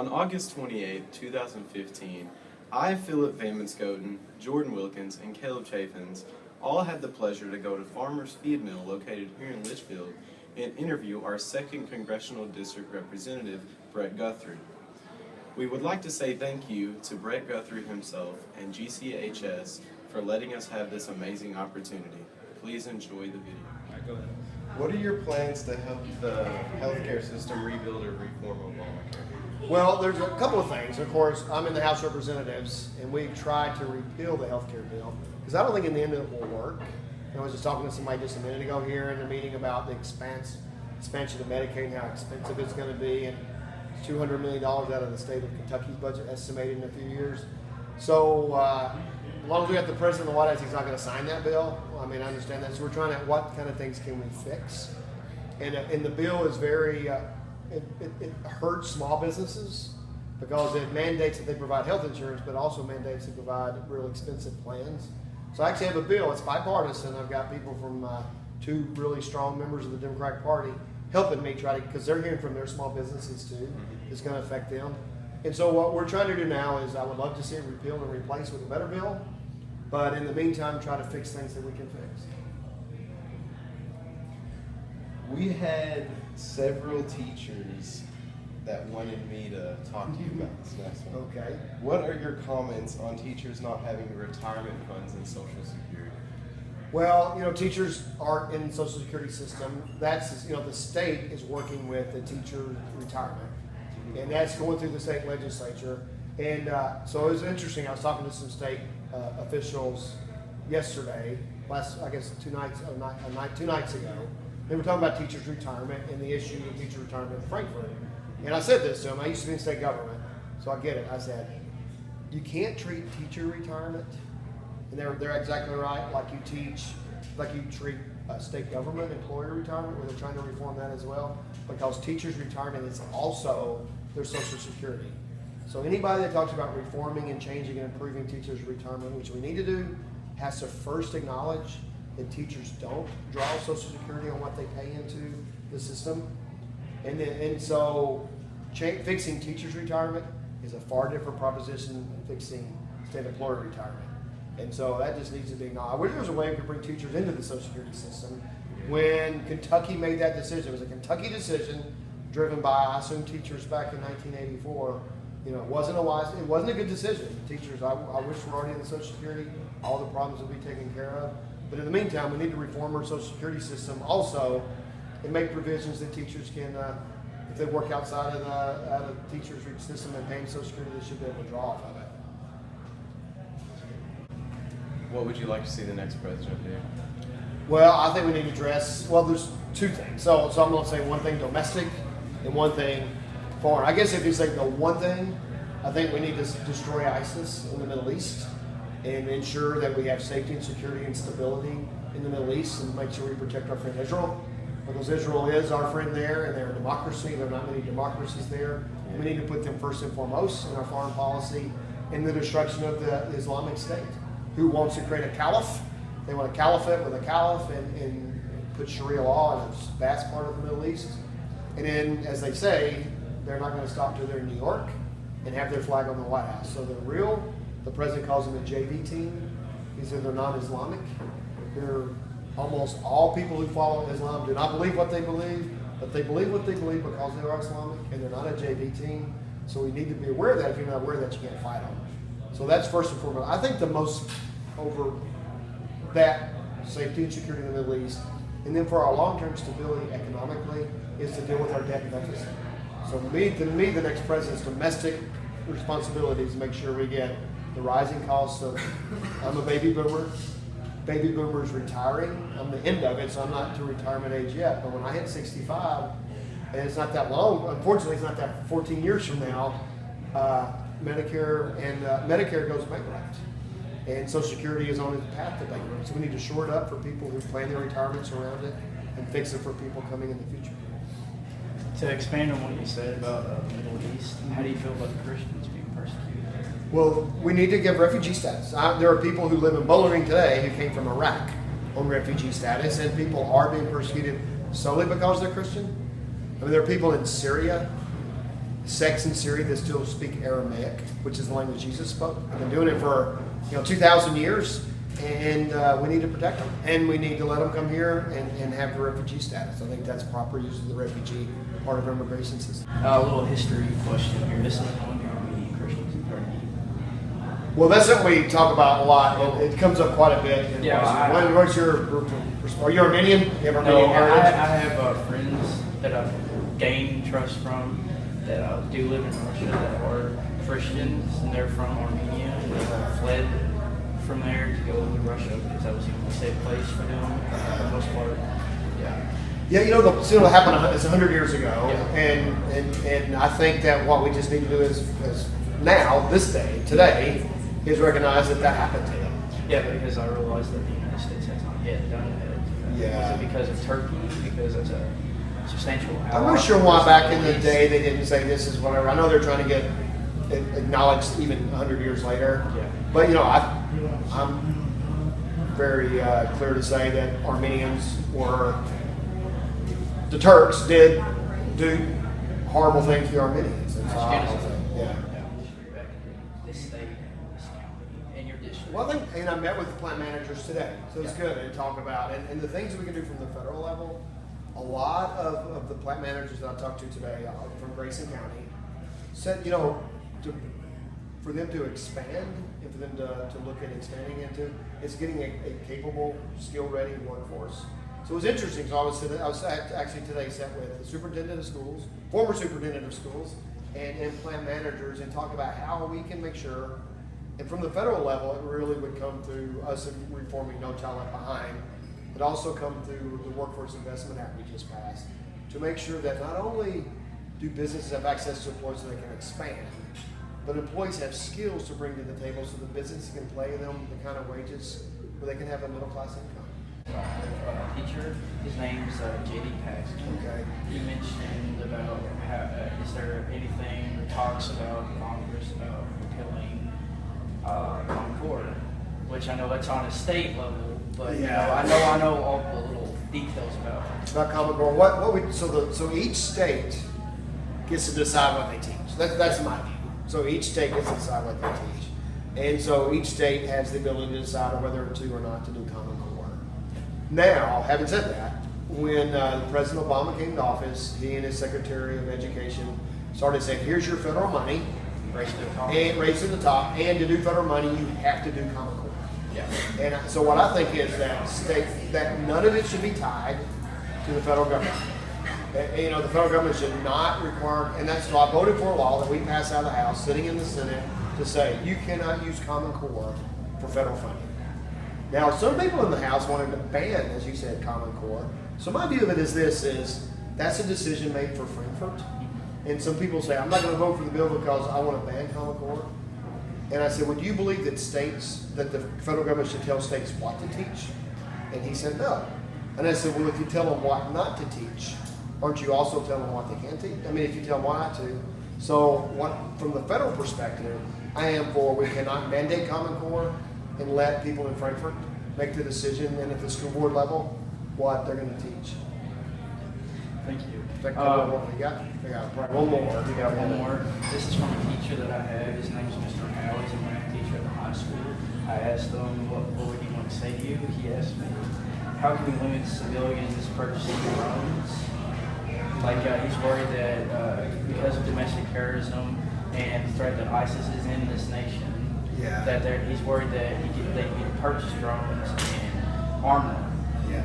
On August 28, 2015, I, Philip Van Muskoten, Jordan Wilkins, and Caleb Chaffins all had the pleasure to go to Farmers Feed Mill located here in Litchfield and interview our 2nd Congressional District Representative, Brett Guthrie. We would like to say thank you to Brett Guthrie himself and GCHS for letting us have this amazing opportunity. Please enjoy the video. All right, go ahead. What are your plans to help the healthcare system rebuild or reform Obamacare? Well, there's a couple of things. Of course, I'm in the House of Representatives, and we've tried to repeal the health care bill, because I don't think in the end it will work. I was just talking to somebody just a minute ago here in a meeting about the expansion of Medicaid and how expensive it's going to be, and it's $200 million out of the state of Kentucky's budget estimated in a few years. So as long as we have the president of the White House, he's not going to sign that bill. I mean, I understand that. So we're trying to, what kind of things can we fix? And the bill is very, it hurts small businesses because it mandates that they provide health insurance, but also mandates they provide real expensive plans. So I actually have a bill. It's bipartisan. I've got people from 2 really strong members of the Democratic Party helping me try to, because they're hearing from their small businesses too. It's going to affect them. And so what we're trying to do now is I would love to see it repealed and replaced with a better bill, but in the meantime, try to fix things that we can fix. We had several teachers that wanted me to talk to you about this next one. Okay. What are your comments on teachers not having retirement funds and Social Security? Well, teachers aren't in the Social Security system. That's, the state is working with the teacher retirement, and that's going through the state legislature. And so it was interesting. I was talking to some state officials yesterday, I guess 2 nights ago. They were talking about teachers' retirement and the issue of teacher retirement in Frankfurt. And I said this to them. I used to be in state government, so I get it. I said, you can't treat teacher retirement, and they're exactly right, like you treat state government employer retirement, where they're trying to reform that as well, because teachers' retirement is also their Social Security. So anybody that talks about reforming and changing and improving teachers' retirement, which we need to do, has to first acknowledge that teachers don't draw Social Security on what they pay into the system. And so fixing teachers' retirement is a far different proposition than fixing state employer retirement. And so that just needs to be acknowledged. I wish there was a way we could bring teachers into the Social Security system. When Kentucky made that decision, it was a Kentucky decision driven by, I assume, teachers back in 1984. It wasn't a good decision. Teachers, I wish we're already in the Social Security. All the problems will be taken care of. But in the meantime, we need to reform our Social Security system also and make provisions that teachers can, if they work outside of the teachers' system and paying Social Security, they should be able to draw off of it. What would you like to see the next president do? Well, I think we need to address, there's 2 things. So I'm going to say one thing domestic and one thing foreign. I guess if you say the one thing, I think we need to destroy ISIS in the Middle East and ensure that we have safety and security and stability in the Middle East, and make sure we protect our friend Israel. Because Israel is our friend there, and they're a democracy. There are not many democracies there. And we need to put them first and foremost in our foreign policy in the destruction of the Islamic State. Who wants to create a caliph? They want a caliphate with a caliph and put Sharia law in a vast part of the Middle East. And then, as they say, they're not going to stop till they're in New York and have their flag on the White House. So they're real. The president calls them a JV team. He said they're non-Islamic. They're almost all people who follow Islam do not believe what they believe, but they believe what they believe because they are Islamic, and they're not a JV team. So we need to be aware of that. If you're not aware of that, you can't fight them. So that's first and foremost. I think the most over that, safety and security in the Middle East, and then for our long-term stability economically, is to deal with our debt deficit. So to me, the next president's domestic responsibility is to make sure we get the rising costs of, I'm a baby boomer. Baby boomers retiring. I'm the end of it, so I'm not to retirement age yet. But when I hit 65, and it's not that long, unfortunately, it's not that 14 years from now, Medicare goes bankrupt, and Social Security is on its path to bankrupt. So we need to shore it up for people who plan their retirements around it, and fix it for people coming in the future. To expand on what you said about the Middle East, how do you feel about the Christians being persecuted? Well, we need to give refugee status. There are people who live in Bowling today who came from Iraq on refugee status, and people are being persecuted solely because they're Christian. I mean, there are people in Syria sects in Syria that still speak Aramaic, which is the language Jesus spoke. I've been doing it for 2,000 years, and we need to protect them, and we need to let them come here and have the refugee status. I think that's proper use of the refugee part of our immigration system. A little history question here. This is on the Armenian Christians in Turkey. Well, that's something we talk about a lot. It comes up quite a bit. Yeah, what's your? Are you Armenian? You have Armenian No, heritage? I have friends that I've gained trust from that do live in Russia that are Christians, and they're from Armenia, and they fled from there to go to Russia because that was the only safe place for them for the most part. Yeah. Yeah, what happened it's 100 years ago, Yeah. and I think that what we just need to do is now, this day, today, is recognize that happened to them. Yeah, because I realized that the United States has not yet done that. Yeah. Was it because of Turkey? Because it's a substantial ally. I'm not sure why back in the day they didn't say this is whatever. I know they're trying to get it acknowledged even 100 years later. Yeah. But I'm very clear to say that Armenians the Turks did do horrible things to the Armenians. And so yeah. This state, this county, and your district. Well, I met with the plant managers today, so it's good to talk about. And the things that we can do from the federal level, a lot of the plant managers that I talked to today from Grayson County said, for them to expand and for them to look at expanding into, it's getting a capable, skill-ready workforce. So it was interesting. So I was actually today sat with the superintendent of schools, former superintendent of schools, and plant managers, and talk about how we can make sure. And from the federal level, it really would come through us reforming No Child Left Behind. It also come through the Workforce Investment Act we just passed to make sure that not only do businesses have access to employees so they can expand, but employees have skills to bring to the table so the business can pay them the kind of wages where they can have a middle-class income. Teacher, his name's J.D. Paxton. Okay. He mentioned about is there anything or talks about Congress about repealing Common Core, which I know that's on a state level, but I know all the little details about it. About Common Core, so each state gets to decide what they teach. That's my view. So each state gets to decide what they teach, and so each state has the ability to decide whether to or not to do Common Core. Now, having said that, when President Obama came to office, he and his Secretary of Education started saying, "Here's your federal money, raised to the top, and to do federal money, you have to do Common Core." Yeah. And so what I think is that none of it should be tied to the federal government. The federal government should not require, and that's why I voted for a law that we passed out of the House, sitting in the Senate, to say you cannot use Common Core for federal funding. Now, some people in the House wanted to ban, as you said, Common Core. So my view of it is that's a decision made for Frankfurt. And some people say, I'm not going to vote for the bill because I want to ban Common Core. And I said, well, do you believe that the federal government should tell states what to teach? And he said, no. And I said, well, if you tell them what not to teach, aren't you also telling them what they can teach? I mean, if you tell them what not to. So from the federal perspective, I am for we cannot mandate Common Core and let people in Frankfurt make the decision, and at the school board level, what they're going to teach. Thank you. We got probably one more. We got one more. This is from a teacher that I had. His name's Mr. Howe. He's a math teacher at the high school. I asked him, what would he want to say to you? He asked me, how can we limit civilians purchasing drones? He's worried that because of domestic terrorism and the threat that ISIS is in this nation, he's worried that they can purchase drones and arm them,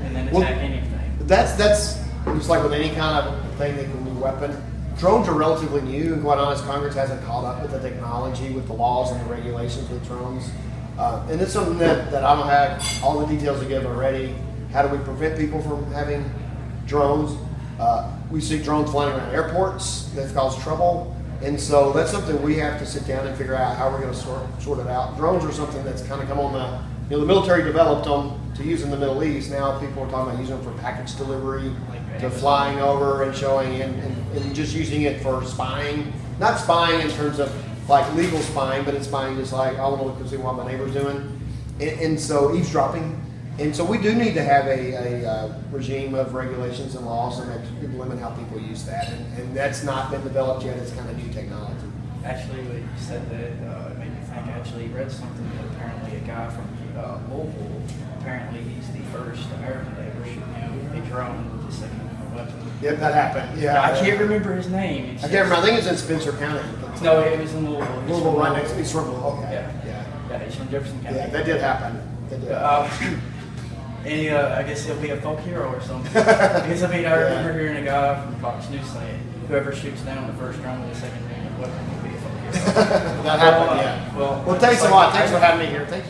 and then attack anything. That's just like with any kind of thing that can be a weapon. Drones are relatively new, and quite honest, Congress hasn't caught up with the technology, with the laws and the regulations with drones. And it's something that I don't have all the details to give already. How do we prevent people from having drones? We see drones flying around airports that cause trouble. And so that's something we have to sit down and figure out how we're going to sort it out. Drones are something that's kind of come on the military developed them to use in the Middle East. Now people are talking about using them for package delivery, to flying over and showing and just using it for spying. Not spying in terms of like legal spying, but it's spying just like I want to look and see what my neighbor's doing. And so eavesdropping. And so we do need to have a regime of regulations and laws and that limit how people use that. And that's not been developed yet. It's kind of new technology. Actually, when you said that, it made me think. I actually read something that apparently a guy from Louisville, apparently he's the first American to ever shoot a drone with a second weapon. Yep, that happened. Yeah, I can't remember his name. I can't remember. I think it's in Spencer County. No, it was in Louisville. Louisville, right next to East Louisville. Okay. Yeah, he's from Jefferson County. Yeah, that did happen. That did happen. And I guess he'll be a folk hero or something. Because I mean, I remember hearing a guy from Fox News saying, whoever shoots down the first drone with a second weapon will be a folk hero. That happened, yeah. Well, Thanks a lot. Thanks for having me here. Thanks.